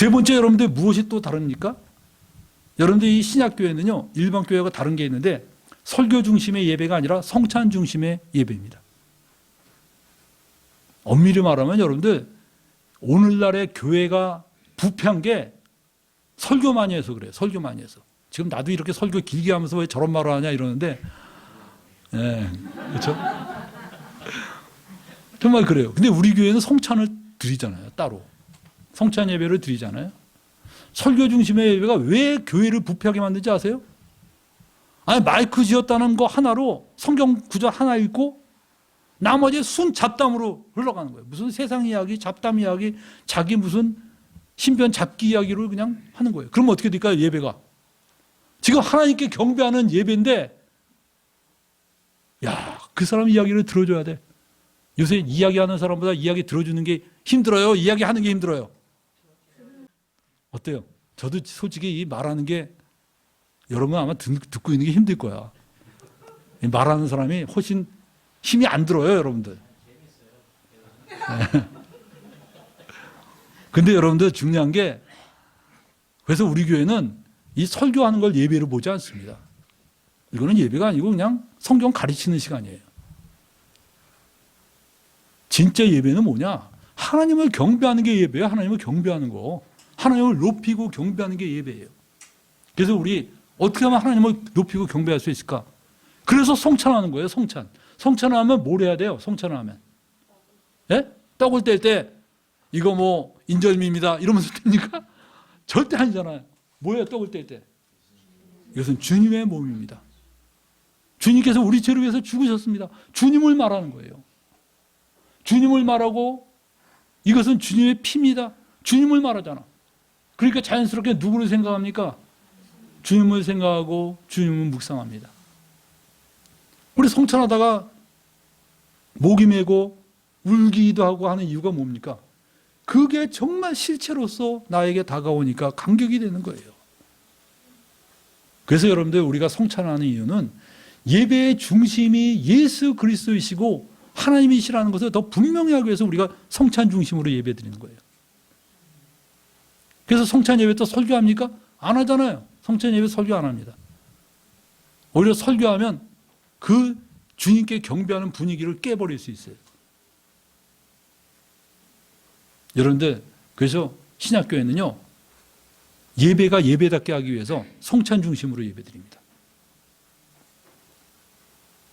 세 번째, 여러분들 무엇이 또 다릅니까? 여러분들 이 신약교회는요, 일반 교회가 다른 게 있는데 설교 중심의 예배가 아니라 성찬 중심의 예배입니다. 엄밀히 말하면 여러분들 오늘날의 교회가 부패한 게 설교 많이 해서 그래요. 설교 많이 해서. 지금 나도 이렇게 설교 길게 하면서 왜 저런 말을 하냐 이러는데, 그렇죠? 정말 그래요. 근데 우리 교회는 성찬을 드리잖아요. 따로. 성찬 예배를 드리잖아요. 설교 중심의 예배가 왜 교회를 부패하게 만든지 아세요? 아니, 마이크 지었다는 거 하나로 성경 구절 하나 읽고 나머지 순 잡담으로 흘러가는 거예요. 무슨 세상 이야기, 잡담 이야기, 자기 무슨 신변 잡기 이야기를 그냥 하는 거예요. 그러면 어떻게 될까요? 예배가. 지금 하나님께 경배하는 예배인데, 야, 그 사람 이야기를 들어줘야 돼. 요새 이야기하는 사람보다 이야기 들어주는 게 힘들어요? 이야기하는 게 힘들어요? 어때요? 저도 솔직히 이 말하는 게 여러분 아마 듣고 있는 게 힘들 거야. 말하는 사람이 훨씬 힘이 안 들어요, 여러분들. 네. 근데 여러분들 중요한 게, 그래서 우리 교회는 이 설교하는 걸 예배로 보지 않습니다. 이거는 예배가 아니고 그냥 성경 가르치는 시간이에요. 진짜 예배는 뭐냐? 하나님을 경배하는 게 예배예요. 하나님을 경배하는 거. 하나님을 높이고 경배하는 게 예배예요. 그래서 우리 어떻게 하면 하나님을 높이고 경배할 수 있을까? 그래서 성찬하는 거예요. 성찬. 성찬하면 뭘 해야 돼요? 성찬하면. 예? 떡을 뗄 때 이거 뭐 인절미입니다 이러면서 뗍니까? 절대 아니잖아요. 뭐예요? 떡을 뗄 때. 이것은 주님의 몸입니다. 주님께서 우리 죄를 위해서 죽으셨습니다. 주님을 말하는 거예요. 주님을 말하고 이것은 주님의 피입니다. 주님을 말하잖아. 그러니까 자연스럽게 누구를 생각합니까? 주님을 생각하고 주님을 묵상합니다. 우리 성찬하다가 목이 메고 울기도 하고 하는 이유가 뭡니까? 그게 정말 실체로서 나에게 다가오니까 감격이 되는 거예요. 그래서 여러분들 우리가 성찬하는 이유는 예배의 중심이 예수 그리스도이시고 하나님이시라는 것을 더 분명히 하기 위해서 우리가 성찬 중심으로 예배 드리는 거예요. 그래서 성찬 예배 또 설교합니까? 안 하잖아요. 성찬 예배 설교 안 합니다. 오히려 설교하면 그 주님께 경배하는 분위기를 깨버릴 수 있어요. 여러분들, 그래서 신약교회는요, 예배가 예배답게 하기 위해서 성찬 중심으로 예배 드립니다.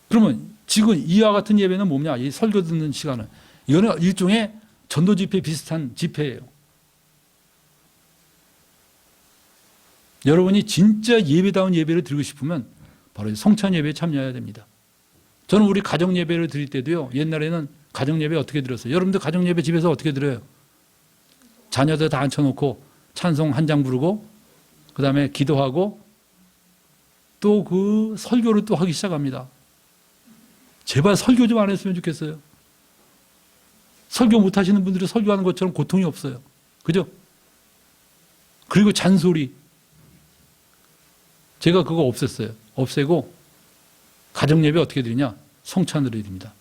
그러면 지금 이와 같은 예배는 뭐냐? 이 설교 듣는 시간은. 이거는 일종의 전도 집회 비슷한 집회예요. 여러분이 진짜 예배다운 예배를 드리고 싶으면 바로 성찬 예배에 참여해야 됩니다. 저는 우리 가정 예배를 드릴 때도요, 옛날에는 가정 예배 어떻게 드렸어요? 여러분들 가정 예배 집에서 어떻게 드려요? 자녀들 다 앉혀놓고 찬송 한 장 부르고 그 다음에 기도하고 또 그 설교를 또 하기 시작합니다. 제발 설교 좀 안 했으면 좋겠어요. 설교 못 하시는 분들이 설교하는 것처럼 고통이 없어요. 그죠? 그리고 잔소리. 제가 그거 없앴어요. 없애고 가정 예배 어떻게 드리냐? 성찬으로 드립니다.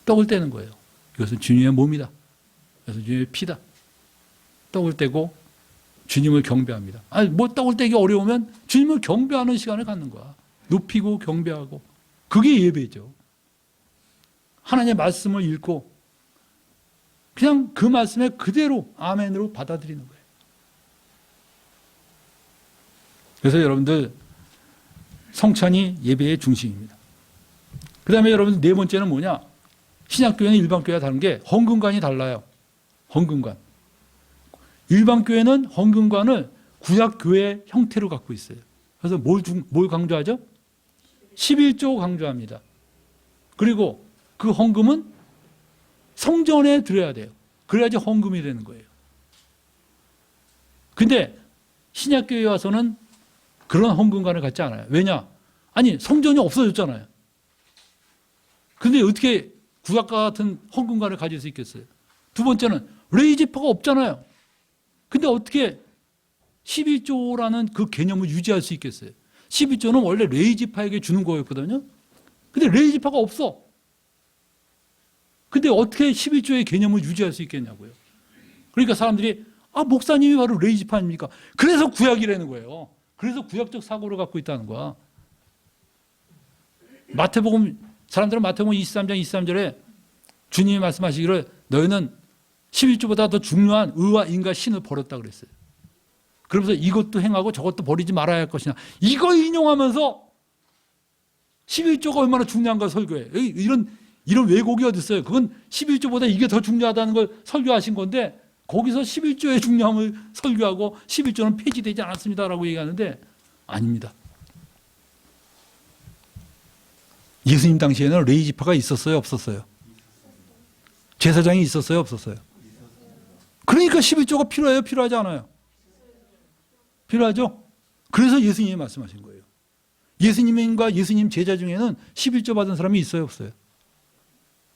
떡을 떼는 거예요. 이것은 주님의 몸이다. 이것은 주님의 피다. 떡을 떼고 주님을 경배합니다. 아니, 뭐 떡을 떼기 어려우면 주님을 경배하는 시간을 갖는 거야. 높이고 경배하고. 그게 예배죠. 하나님의 말씀을 읽고 그냥 그 말씀에 그대로 아멘으로 받아들이는 거예요. 그래서 여러분들 성찬이 예배의 중심입니다. 그 다음에 여러분 네 번째는 뭐냐? 신약교회는 일반교회와 다른 게 헌금관이 달라요. 헌금관. 일반교회는 헌금관을 구약교회 형태로 갖고 있어요. 그래서 뭘 강조하죠? 11조 강조합니다. 그리고 그 헌금은 성전에 드려야 돼요. 그래야지 헌금이 되는 거예요. 근데 신약교회에 와서는 그런 헌금관을 갖지 않아요. 왜냐? 아니, 성전이 없어졌잖아요. 근데 어떻게 구약과 같은 헌금관을 가질 수 있겠어요? 두 번째는 레위지파가 없잖아요. 근데 어떻게 11조라는 그 개념을 유지할 수 있겠어요? 11조는 원래 레위지파에게 주는 거였거든요. 근데 레위지파가 없어. 근데 어떻게 11조의 개념을 유지할 수 있겠냐고요. 그러니까 사람들이 아, 목사님이 바로 레이지파 아닙니까? 그래서 구약이라는 거예요. 그래서 구약적 사고를 갖고 있다는 거야. 마태복음, 사람들은 마태복음 23장 23절에 주님이 말씀하시기를 너희는 11조보다 더 중요한 의와 인과 신을 버렸다 그랬어요. 그러면서 이것도 행하고 저것도 버리지 말아야 할 것이냐. 이거 인용하면서 11조가 얼마나 중요한가 설교해. 이런 왜곡이 어디 있어요. 그건 11조보다 이게 더 중요하다는 걸 설교하신 건데 거기서 11조의 중요함을 설교하고 11조는 폐지되지 않았습니다라고 얘기하는데 아닙니다. 예수님 당시에는 레위지파가 있었어요, 없었어요? 제사장이 있었어요, 없었어요? 그러니까 11조가 필요해요, 필요하지 않아요? 필요하죠? 그래서 예수님이 말씀하신 거예요. 예수님과 예수님 제자 중에는 11조 받은 사람이 있어요, 없어요?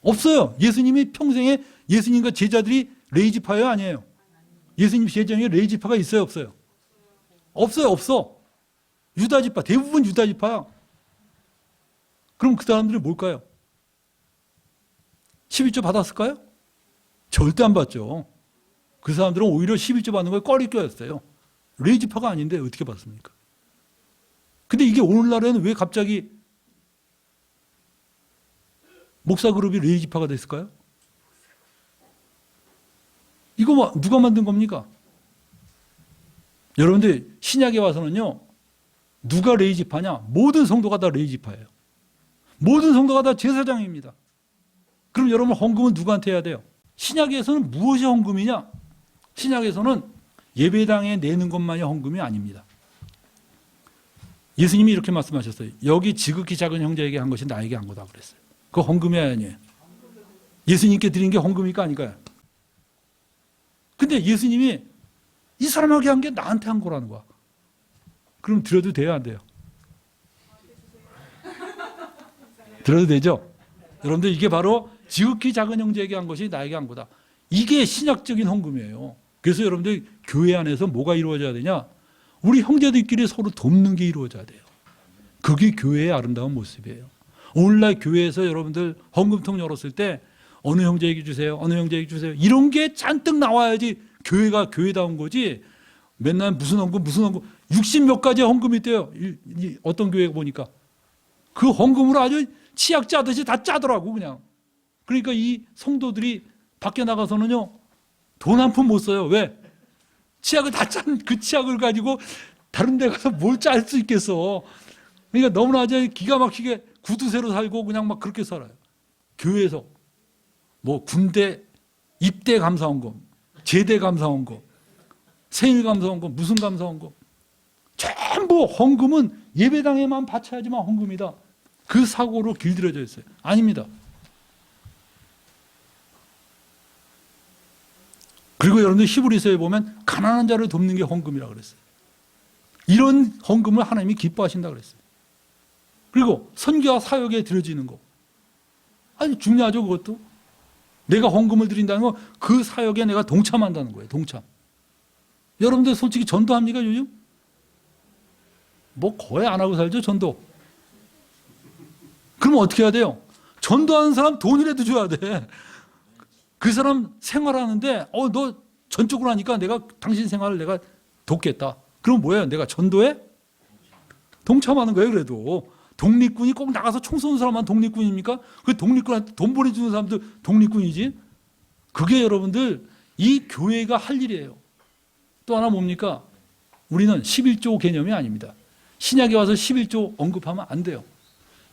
없어요. 예수님이 평생에 예수님과 제자들이 레위지파예요, 아니에요? 예수님 제자 중에 레위지파가 있어요, 없어요? 없어요, 없어. 유다지파, 대부분 유다지파야. 그럼 그 사람들이 뭘까요? 11조 받았을까요? 절대 안 받죠. 그 사람들은 오히려 11조 받는 거에 꺼리 껴였어요. 레위지파가 아닌데 어떻게 받습니까? 근데 이게 오늘날에는 왜 갑자기 목사 그룹이 레위지파가 됐을까요? 이거 누가 만든 겁니까? 여러분들 신약에 와서는요, 누가 레위지파냐? 모든 성도가 다 레위지파예요. 모든 성도가 다 제사장입니다. 그럼 여러분 헌금은 누구한테 해야 돼요? 신약에서는 무엇이 헌금이냐? 신약에서는 예배당에 내는 것만이 헌금이 아닙니다. 예수님이 이렇게 말씀하셨어요. 여기 지극히 작은 형제에게 한 것이 나에게 한 거다 그랬어요. 그거 헌금이 아니에요. 예수님께 드린 게 헌금일까 아닐까요? 근데 예수님이 이 사람에게 한 게 나한테 한 거라는 거야. 그럼 드려도 돼요, 안 돼요? 들어도 되죠? 여러분들 이게 바로 지극히 작은 형제에게 한 것이 나에게 한 거다. 이게 신약적인 헌금이에요. 그래서 여러분들 교회 안에서 뭐가 이루어져야 되냐? 우리 형제들끼리 서로 돕는 게 이루어져야 돼요. 그게 교회의 아름다운 모습이에요. 오늘날 교회에서 여러분들 헌금통 열었을 때 어느 형제에게 주세요, 어느 형제에게 주세요. 이런 게 잔뜩 나와야지 교회가 교회다운 거지. 맨날 무슨 헌금 60몇 가지의 헌금이 있대요. 어떤 교회 보니까. 그 헌금으로 아주 치약 짜듯이 다 짜더라고 그냥. 그러니까 이 성도들이 밖에 나가서는요 돈 한 푼 못 써요. 왜? 치약을 다 짠 그 치약을 가지고 다른 데 가서 뭘 짤 수 있겠어. 그러니까 너무나 기가 막히게 구두쇠로 살고 그냥 막 그렇게 살아요. 교회에서 뭐 군대 입대 감사원금, 제대 감사원금, 생일 감사원금, 무슨 감사원금, 전부 헌금은 예배당에만 바쳐야지만 헌금이다. 그 사고로 길들여져 있어요. 아닙니다. 그리고 여러분들 히브리서에 보면 가난한 자를 돕는 게 헌금이라고 그랬어요. 이런 헌금을 하나님이 기뻐하신다고 그랬어요. 그리고 선교와 사역에 드려지는 거. 아니 중요하죠 그것도. 내가 헌금을 드린다는 건 그 사역에 내가 동참한다는 거예요. 동참. 여러분들 솔직히 전도합니까 요즘? 뭐 거의 안 하고 살죠 전도. 그럼 어떻게 해야 돼요? 전도하는 사람 돈이라도 줘야 돼. 그 사람 생활하는데 너 전적으로 하니까 내가 당신 생활을 내가 돕겠다. 그럼 뭐예요? 내가 전도에 동참하는 거예요. 그래도 독립군이 꼭 나가서 총 쏘는 사람만 독립군입니까? 그 독립군한테 돈 보내주는 사람들 독립군이지. 그게 여러분들 이 교회가 할 일이에요. 또 하나 뭡니까? 우리는 11조 개념이 아닙니다. 신약에 와서 11조 언급하면 안 돼요.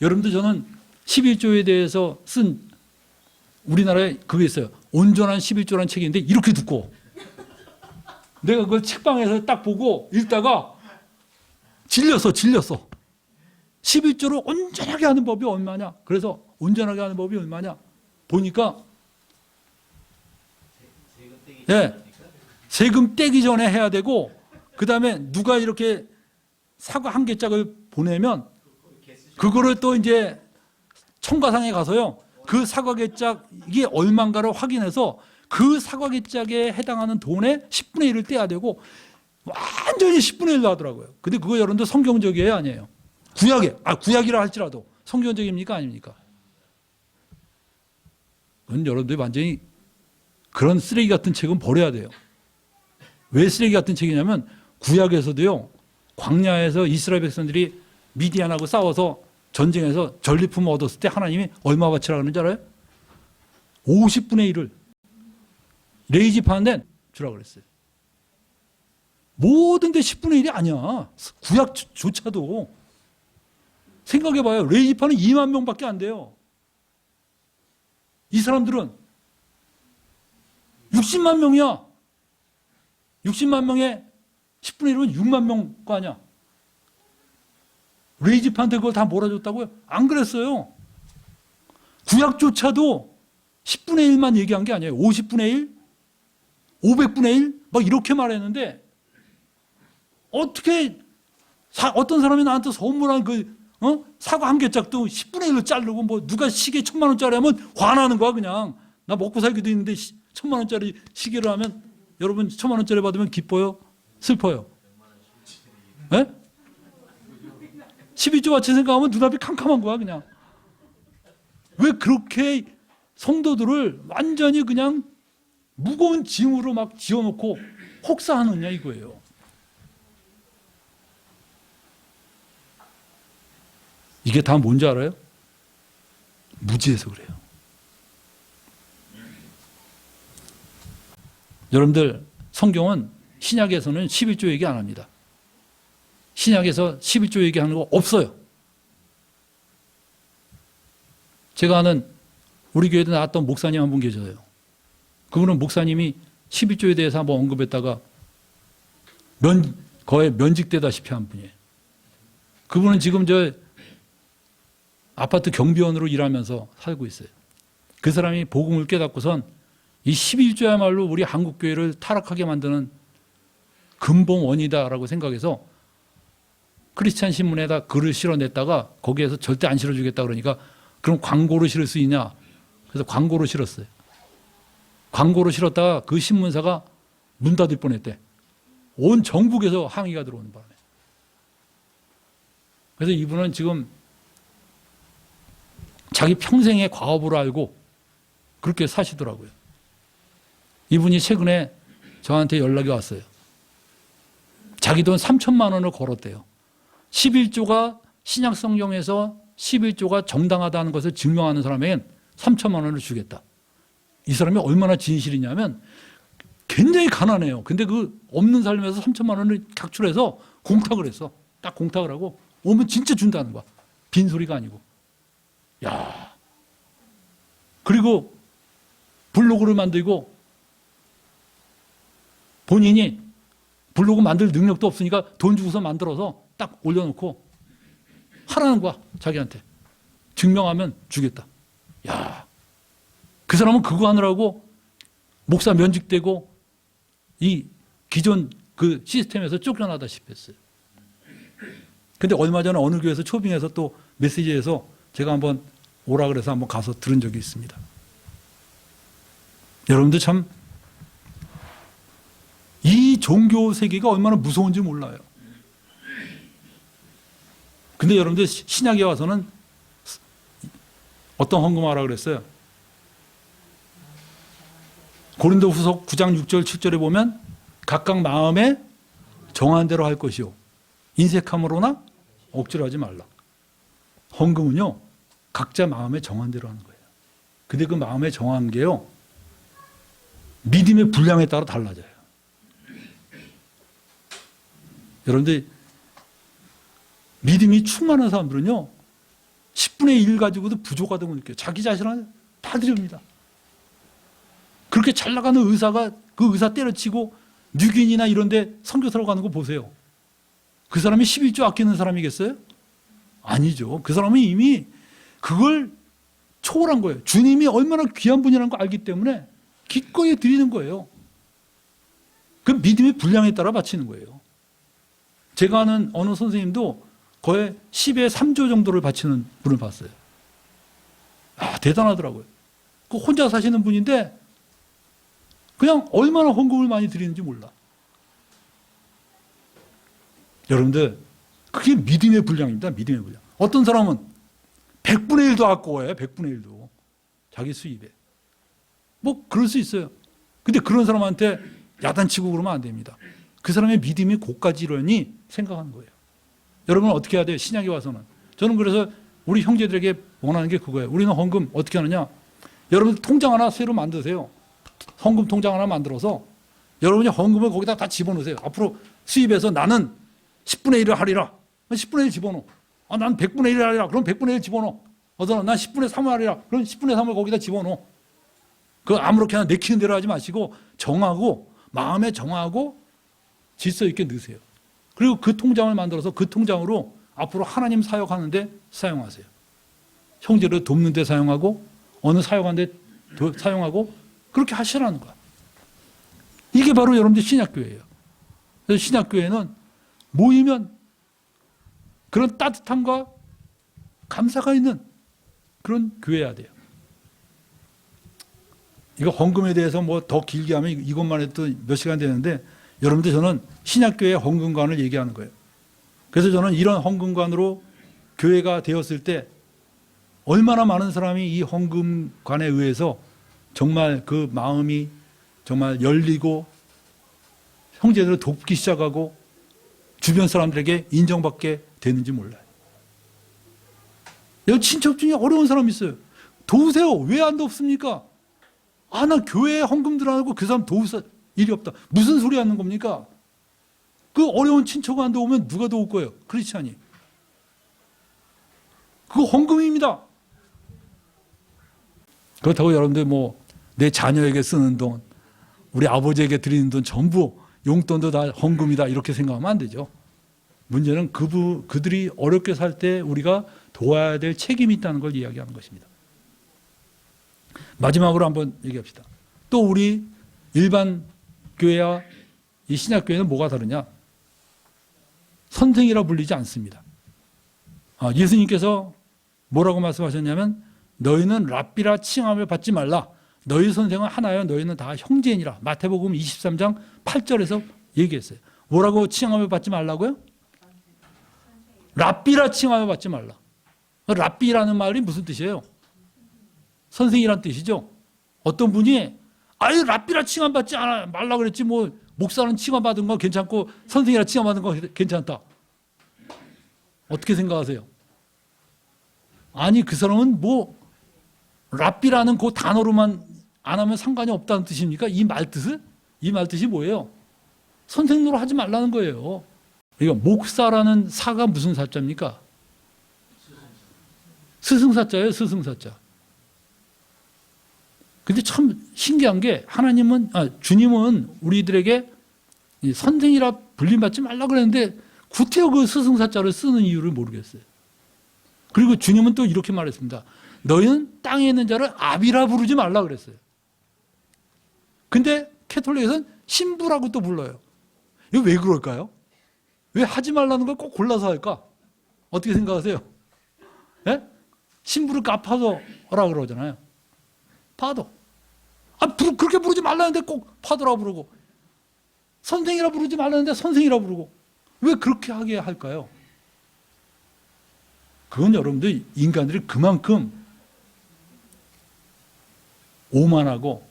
여러분들 저는 11조에 대해서 쓴 우리나라에 그게 있어요. 온전한 11조라는 책이 있는데 이렇게 두꺼워. 내가 그걸 책방에서 딱 보고 읽다가 질렸어. 11조를 온전하게 하는 법이 얼마냐. 그래서 온전하게 하는 법이 얼마냐. 보니까 세금 떼기 전에 해야 되고 그 다음에 누가 이렇게 사과 한 개짝을 보내면 그거를 또 이제 청가상에 가서요. 그 사과 개짝 이게 얼마인가를 확인해서 그 사과 개짝에 해당하는 돈의 10분의 1을 떼야 되고 완전히 10분의 1로 하더라고요. 근데 그거 여러분들 성경적이에요, 아니에요? 구약이라 할지라도 성경적입니까, 아닙니까? 그건 여러분들이 완전히 그런 쓰레기 같은 책은 버려야 돼요. 왜 쓰레기 같은 책이냐면 구약에서도요. 광야에서 이스라엘 백성들이 미디안하고 싸워서 전쟁에서 전리품을 얻었을 때 하나님이 얼마 바치라 그러는지 알아요? 50분의 1을 레이지 파는데 주라고 그랬어요. 모든 데 10분의 1이 아니야. 구약조차도. 생각해봐요. 레이지 파는 2만 명밖에 안 돼요. 이 사람들은 60만 명이야. 60만 명에 10분의 1은 6만 명 거 아니야. 레이지파한테 그걸 다 몰아줬다고요? 안 그랬어요. 구약조차도 10분의 1만 얘기한 게 아니에요. 50분의 1, 500분의 1, 막 이렇게 말했는데 어떻게 어떤 사람이 나한테 선물한 사과 한 개짝도 10분의 1로 자르고 뭐 누가 시계 1,000만 원짜리 하면 화나는 거야 그냥. 나 먹고 살기도 있는데 1,000만 원짜리 시계를 하면 여러분 1,000만 원짜리 받으면 기뻐요? 슬퍼요? 네? 12조 같이 생각하면 눈앞이 캄캄한 거야 그냥. 왜 그렇게 성도들을 완전히 그냥 무거운 짐으로 막 지어놓고 혹사하느냐 이거예요. 이게 다 뭔지 알아요? 무지해서 그래요. 여러분들 성경은 신약에서는 11조 얘기 안 합니다. 신약에서 11조 얘기하는 거 없어요. 제가 아는 우리 교회에 나왔던 목사님 한 분 계셔요. 그분은 목사님이 11조에 대해서 한번 언급했다가 거의 면직되다시피 한 분이에요. 그분은 지금 저 아파트 경비원으로 일하면서 살고 있어요. 그 사람이 복음을 깨닫고선 이 11조야말로 우리 한국교회를 타락하게 만드는 근본원이다라고 생각해서 크리스찬 신문에다 글을 실어냈다가 거기에서 절대 안 실어주겠다 그러니까 그럼 광고로 실을 수 있냐? 그래서 광고로 실었어요. 광고로 실었다가 그 신문사가 문 닫을 뻔했대. 온 전국에서 항의가 들어오는 바람에. 그래서 이분은 지금 자기 평생의 과업으로 알고 그렇게 사시더라고요. 이분이 최근에 저한테 연락이 왔어요. 자기 돈 3천만 원을 걸었대요. 11조가 신약 성경에서 11조가 정당하다는 것을 증명하는 사람에겐 3천만 원을 주겠다. 이 사람이 얼마나 진실이냐면 굉장히 가난해요. 근데 그 없는 삶에서 3천만 원을 각출해서 공탁을 했어. 딱 공탁을 하고 오면 진짜 준다는 거야. 빈소리가 아니고. 야. 그리고 블로그를 만들고 본인이 블로그 만들 능력도 없으니까 돈 주고서 만들어서 딱 올려놓고 하라는 거야. 자기한테. 증명하면 주겠다. 야. 그 사람은 그거 하느라고 목사 면직되고 이 기존 그 시스템에서 쫓겨나다시피 했어요. 근데 얼마 전에 어느 교회에서 초빙해서 또 메시지에서 제가 한번 오라 그래서 한번 가서 들은 적이 있습니다. 여러분들 참 이 종교 세계가 얼마나 무서운지 몰라요. 근데 여러분들 신약에 와서는 어떤 헌금하라 그랬어요? 고린도후서 9장 6절 7절에 보면 각각 마음에 정한 대로 할 것이요 인색함으로나 억지로 하지 말라. 헌금은요 각자 마음에 정한 대로 하는 거예요. 근데 그 마음에 정한 게요 믿음의 분량에 따라 달라져요. 여러분들 믿음이 충만한 사람들은요 10분의 1 가지고도 부족하다고 느껴요. 자기 자신을 다 드립니다. 그렇게 잘 나가는 의사가 그 의사 때려치고 뉴긴이나 이런 데 선교사로 가는 거 보세요. 그 사람이 11조 아끼는 사람이겠어요? 아니죠. 그 사람은 이미 그걸 초월한 거예요. 주님이 얼마나 귀한 분이라는 걸 알기 때문에 기꺼이 드리는 거예요. 그 믿음의 분량에 따라 바치는 거예요. 제가 아는 어느 선생님도 거의 10의 3조 정도를 바치는 분을 봤어요. 아, 대단하더라고요. 그 혼자 사시는 분인데 그냥 얼마나 헌금을 많이 드리는지 몰라. 여러분들 그게 믿음의 분량입니다. 믿음의 분량. 어떤 사람은 100분의 1도 아까워요. 100분의 1도. 자기 수입에. 뭐 그럴 수 있어요. 근데 그런 사람한테 야단치고 그러면 안 됩니다. 그 사람의 믿음이 고까지려니 생각하는 거예요. 여러분은 어떻게 해야 돼요? 신약에 와서는. 저는 그래서 우리 형제들에게 원하는 게 그거예요. 우리는 헌금 어떻게 하느냐? 여러분 통장 하나 새로 만드세요. 헌금 통장 하나 만들어서 여러분이 헌금을 거기다 다 집어넣으세요. 앞으로 수입해서 나는 10분의 1을 하리라. 10분의 1 집어넣어. 난 100분의 1을 하리라. 그럼 100분의 1 집어넣어. 난 10분의 3을 하리라. 그럼 10분의 3을 거기다 집어넣어. 그 아무렇게나 내키는 대로 하지 마시고 정하고 마음에 정하고 질서 있게 넣으세요. 그리고 그 통장을 만들어서 그 통장으로 앞으로 하나님 사역하는데 사용하세요. 형제를 돕는 데 사용하고 어느 사역하는 데 사용하고 그렇게 하시라는 거야. 이게 바로 여러분들 신약교회예요. 그래서 신약교회는 모이면 그런 따뜻함과 감사가 있는 그런 교회여야 돼요. 이거 헌금에 대해서 뭐 더 길게 하면 이것만 해도 몇 시간 되는데 여러분들 저는 신약교회 헌금관을 얘기하는 거예요. 그래서 저는 이런 헌금관으로 교회가 되었을 때 얼마나 많은 사람이 이 헌금관에 의해서 정말 그 마음이 정말 열리고 형제들을 돕기 시작하고 주변 사람들에게 인정받게 되는지 몰라요. 여기 친척 중에 어려운 사람 있어요. 도우세요. 왜 안 돕습니까? 나 교회에 헌금 들어가고 그 사람 도울 일이 없다. 무슨 소리 하는 겁니까? 그 어려운 친척 안 도우면 누가 도울 거예요? 크리스찬이. 그거 헌금입니다. 그렇다고 여러분들 내 자녀에게 쓰는 돈, 우리 아버지에게 드리는 돈 전부 용돈도 다 헌금이다 이렇게 생각하면 안 되죠. 문제는 그들이 어렵게 살 때 우리가 도와야 될 책임이 있다는 걸 이야기하는 것입니다. 마지막으로 한번 얘기합시다. 또 우리 일반 교회와 이 신약교회는 뭐가 다르냐? 선생이라 불리지 않습니다. 예수님께서 뭐라고 말씀하셨냐면 너희는 랍비라 칭함을 받지 말라. 너희 선생은 하나여 너희는 다 형제니라. 마태복음 23장 8절에서 얘기했어요. 뭐라고 칭함을 받지 말라고요? 랍비라 칭함을 받지 말라. 랍비라는 말이 무슨 뜻이에요? 선생이란 뜻이죠. 어떤 분이 랍비라 칭함 받지 말라 그랬지 목사는 칭함 받은 건 괜찮고 선생이라 칭함 받은 건 괜찮다. 어떻게 생각하세요? 아니 그 사람은 랍비라는 그 단어로만 안 하면 상관이 없다는 뜻입니까? 이 말뜻이 뭐예요? 선생으로 하지 말라는 거예요. 그러니까 목사라는 사가 무슨 사자입니까? 스승사자예요, 스승사자. 근데 참 신기한 게 주님은 우리들에게 선생이라 불림받지 말라 그랬는데 구태여 그 스승사자를 쓰는 이유를 모르겠어요. 그리고 주님은 또 이렇게 말했습니다. 너희는 땅에 있는 자를 아비라 부르지 말라 그랬어요. 근데 캐톨릭에서는 신부라고 또 불러요. 이거 왜 그럴까요? 왜 하지 말라는 걸 꼭 골라서 할까? 어떻게 생각하세요? 예? 신부를 까파도라 그러잖아요. 파도. 그렇게 부르지 말라는데 꼭 파도라 부르고 선생이라 부르지 말라는데 선생이라 부르고 왜 그렇게 하게 할까요? 그건 여러분들 인간들이 그만큼 오만하고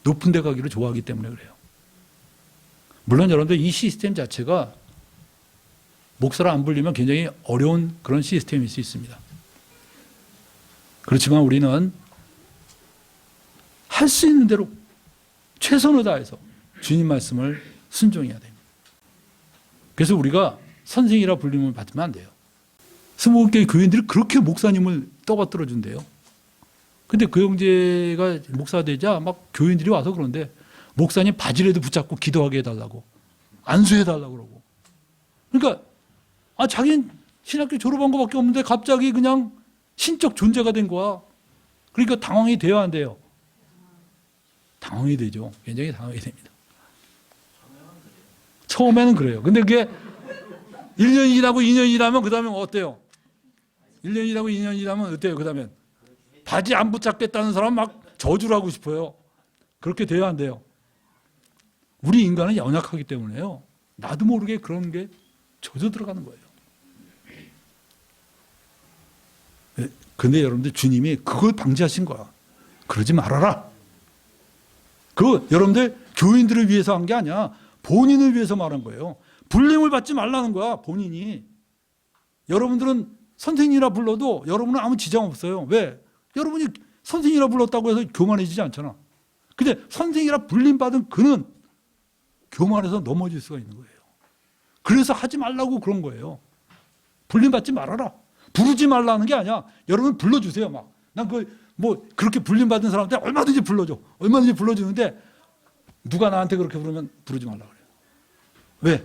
높은 데 가기를 좋아하기 때문에 그래요. 물론 여러분들 이 시스템 자체가 목사를 안 불리면 굉장히 어려운 그런 시스템일 수 있습니다. 그렇지만 우리는 할 수 있는 대로 최선을 다해서 주님 말씀을 순종해야 됩니다. 그래서 우리가 선생이라 불림을 받으면 안 돼요. 20개 교인들이 그렇게 목사님을 떠받들어 준대요. 근데 그 형제가 목사 되자 막 교인들이 와서 그런데 목사님 바지라도 붙잡고 기도하게 해달라고 안수해달라고 그러고. 그러니까 자기는 신학교 졸업한 것밖에 없는데 갑자기 그냥 신적 존재가 된 거야. 그러니까 당황이 돼야 안 돼요. 당황이 되죠. 굉장히 당황이 됩니다. 처음에는 그래요. 근데 그게 1년이 지나고 2년이 지나면 그 다음에 어때요? 1년이 지나고 2년이 지나면 어때요? 그 다음엔 바지 안 붙잡겠다는 사람 막 저주를 하고 싶어요. 그렇게 돼야 안 돼요. 우리 인간은 연약하기 때문에요. 나도 모르게 그런 게 젖어 들어가는 거예요. 근데 여러분들 주님이 그걸 방지하신 거야. 그러지 말아라. 여러분들 교인들을 위해서 한 게 아니야. 본인을 위해서 말한 거예요. 불림을 받지 말라는 거야, 본인이. 여러분들은 선생님이라 불러도 여러분은 아무 지장 없어요. 왜? 여러분이 선생님이라 불렀다고 해서 교만해지지 않잖아. 근데 선생님이라 불림받은 그는 교만해서 넘어질 수가 있는 거예요. 그래서 하지 말라고 그런 거예요. 불림받지 말아라. 부르지 말라는 게 아니야. 여러분 불러주세요. 막. 난 그렇게 불림받은 사람한테 얼마든지 불러줘. 얼마든지 불러주는데 누가 나한테 그렇게 부르면 부르지 말라 그래요. 왜?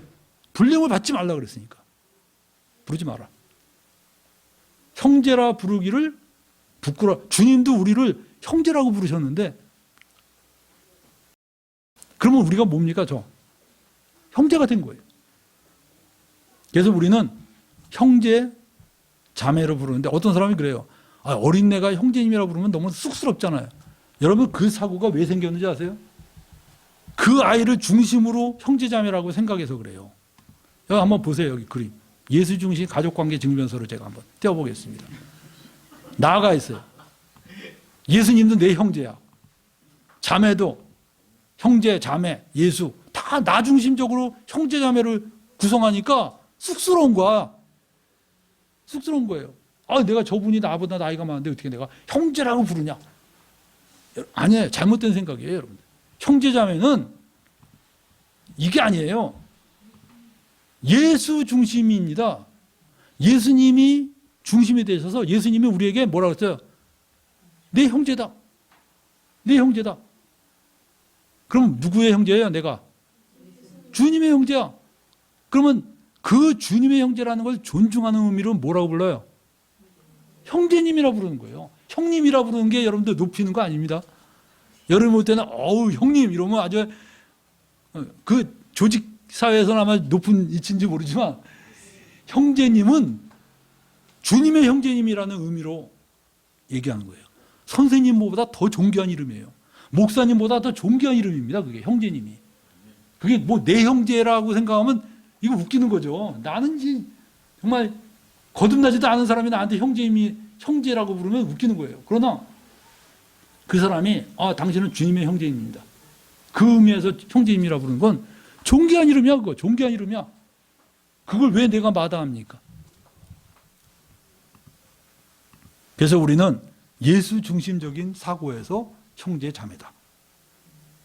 불림을 받지 말라 그랬으니까. 부르지 마라. 형제라 부르기를 부끄러워. 주님도 우리를 형제라고 부르셨는데 그러면 우리가 뭡니까? 형제가 된 거예요. 그래서 우리는 형제, 자매로 부르는데 어떤 사람이 그래요. 어린애가 형제님이라고 부르면 너무 쑥스럽잖아요. 여러분 그 사고가 왜 생겼는지 아세요? 그 아이를 중심으로 형제자매라고 생각해서 그래요. 여기 한번 보세요. 여기 그림. 예수 중심 가족관계 증명서를 제가 한번 떼어보겠습니다. 나가 있어요. 예수님도 내 형제야. 자매도 형제, 자매, 예수 다 나 중심적으로 형제자매를 구성하니까 쑥스러운 거야. 쑥스러운 거예요. 내가 저분이 나보다 나이가 많은데 어떻게 내가 형제라고 부르냐. 아니에요. 잘못된 생각이에요. 여러분. 형제자매는 이게 아니에요. 예수 중심입니다. 예수님이 중심이 되셔서 예수님이 우리에게 뭐라고 했어요? 내 형제다. 내 형제다. 그럼 누구의 형제예요? 내가? 주님의 형제야. 그러면 그 주님의 형제라는 걸 존중하는 의미로 뭐라고 불러요? 형제님이라 부르는 거예요. 형님이라 부르는 게 여러분들 높이는 거 아닙니다. 여러분 볼 때는 형님 이러면 아주 그 조직 사회에서는 아마 높은 위치인지 모르지만 형제님은 주님의 형제님이라는 의미로 얘기하는 거예요. 선생님보다 더 존귀한 이름이에요. 목사님보다 더 존귀한 이름입니다. 그게 형제님이. 그게 내 형제라고 생각하면 이거 웃기는 거죠. 나는 정말 거듭나지도 않은 사람이 나한테 형제라고 부르면 웃기는 거예요. 그러나 그 사람이 당신은 주님의 형제입니다. 그 의미에서 형제님이라고 부르는 건 존귀한 이름이야. 그거 존귀한 이름이야. 그걸 왜 내가 마다합니까? 그래서 우리는 예수 중심적인 사고에서 형제 자매다.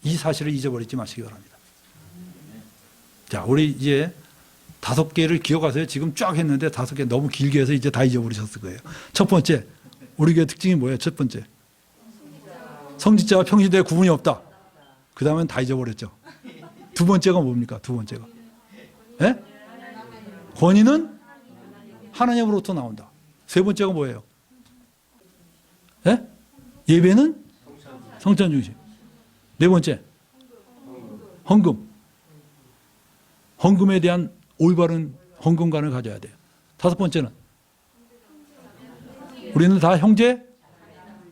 이 사실을 잊어버리지 마시기 바랍니다. 자, 우리 이제 5개를 기억하세요. 지금 쫙 했는데 5개 너무 길게 해서 이제 다 잊어버리셨을 거예요. 첫 번째, 우리 교회 특징이 뭐예요? 첫 번째, 성직자와 평신도에 구분이 없다. 그 다음엔 다 잊어버렸죠. 두 번째가 뭡니까? 두 번째가 권위는 하나님으로부터 나온다. 세 번째가 뭐예요? 예배는 성찬 중심. 네 번째, 헌금에 대한 올바른 헌금관을 가져야 돼요. 5번째는 우리는 다 형제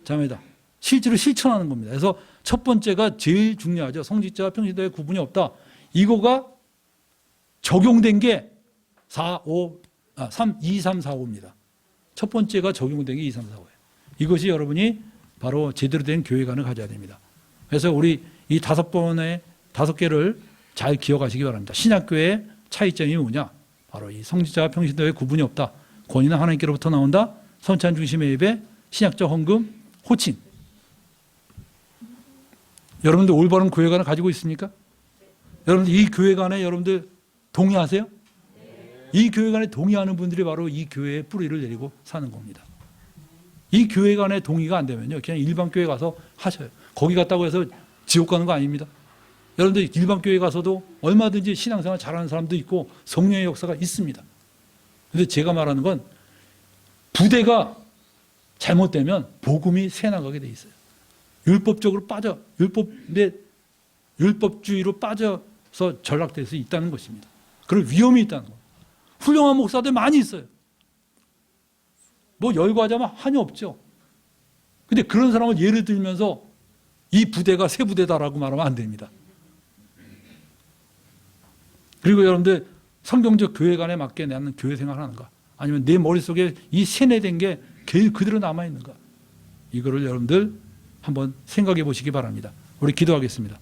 자매다. 실제로 실천하는 겁니다. 그래서 첫 번째가 제일 중요하죠. 성직자와 평신도에 구분이 없다. 이거가 적용된 게 3, 2, 3, 4, 5입니다. 첫 번째가 적용된 게 2, 3, 4, 5예요. 이것이 여러분이 바로 제대로 된 교회관을 가져야 됩니다. 그래서 우리 이 5개를 잘 기억하시기 바랍니다. 신약교회의 차이점이 뭐냐? 바로 이 성직자와 평신도에 구분이 없다. 권위는 하나님께로부터 나온다. 선찬 중심의 예배, 신약적 헌금, 호칭. 여러분들 올바른 교회관을 가지고 있습니까? 여러분들 이 교회관에 여러분들 동의하세요? 이 교회관에 동의하는 분들이 바로 이 교회의 뿌리를 내리고 사는 겁니다. 이 교회관에 동의가 안 되면요, 그냥 일반 교회 가서 하셔요. 거기 갔다고 해서 지옥 가는 거 아닙니다. 여러분들 일반 교회 가서도 얼마든지 신앙생활 잘하는 사람도 있고 성령의 역사가 있습니다. 그런데 제가 말하는 건 부대가 잘못되면 복음이 새나가게 돼 있어요. 율법주의로 빠져서 전락될 수 있다는 것입니다. 그런 위험이 있다는 것. 훌륭한 목사들 많이 있어요. 열거하자면 한이 없죠. 근데 그런 사람을 예를 들면서 이 부대가 새 부대다라고 말하면 안 됩니다. 그리고 여러분들 성경적 교회관에 맞게 나는 교회 생활하는가? 아니면 내 머릿속에 이 세뇌된 게 그대로 남아있는가? 이거를 여러분들 한번 생각해 보시기 바랍니다. 우리 기도하겠습니다.